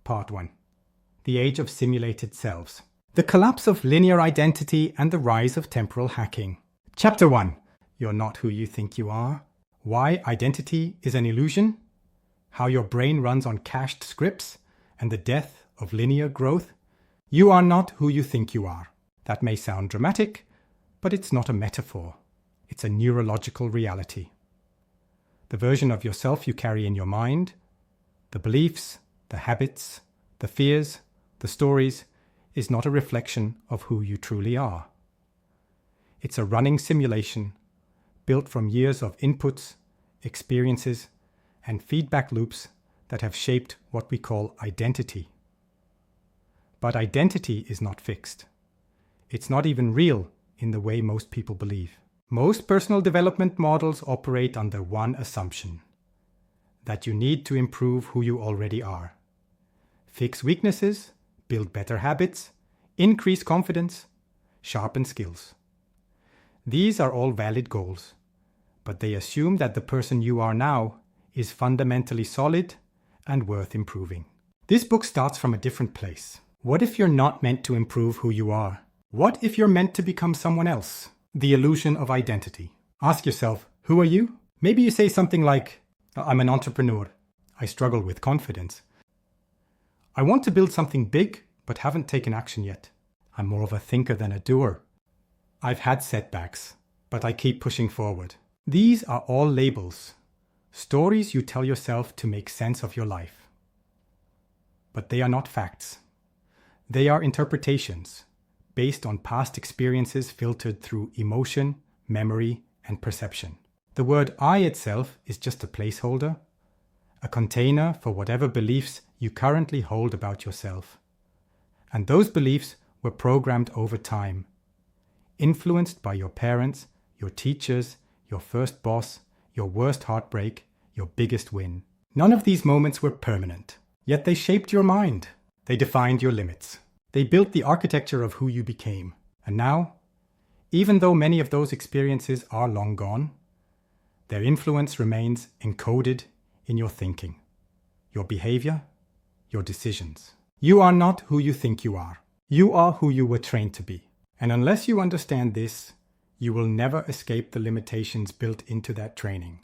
Part 1. The Age of Simulated Selves. The Collapse of Linear Identity and the Rise of Temporal Hacking. Chapter 1. You're not who you think you are. Why identity is an illusion. How your brain runs on cached scripts and the death of linear growth. You are not who you think you are. That may sound dramatic, but it's not a metaphor. It's a neurological reality. The version of yourself you carry in your mind, the beliefs, the habits, the fears, the stories, is not a reflection of who you truly are. It's a running simulation built from years of inputs, experiences, and feedback loops that have shaped what we call identity. But identity is not fixed. It's not even real in the way most people believe. Most personal development models operate under one assumption: that you need to improve who you already are. Fix weaknesses, build better habits, increase confidence, sharpen skills. These are all valid goals, but they assume that the person you are now is fundamentally solid and worth improving. This book starts from a different place. What if you're not meant to improve who you are? What if you're meant to become someone else? The illusion of identity. Ask yourself, who are you? Maybe you say something like, I'm an entrepreneur. I struggle with confidence. I want to build something big, but haven't taken action yet. I'm more of a thinker than a doer. I've had setbacks, but I keep pushing forward. These are all labels, stories you tell yourself to make sense of your life. But they are not facts. They are interpretations based on past experiences filtered through emotion, memory, and perception. The word I itself is just a placeholder, a container for whatever beliefs you currently hold about yourself. And those beliefs were programmed over time, influenced by your parents, your teachers, your first boss, your worst heartbreak, your biggest win. None of these moments were permanent, yet they shaped your mind. They defined your limits. They built the architecture of who you became. And now, even though many of those experiences are long gone, their influence remains encoded in your thinking, your behavior, your decisions. You are not who you think you are. You are who you were trained to be. And unless you understand this, you will never escape the limitations built into that training.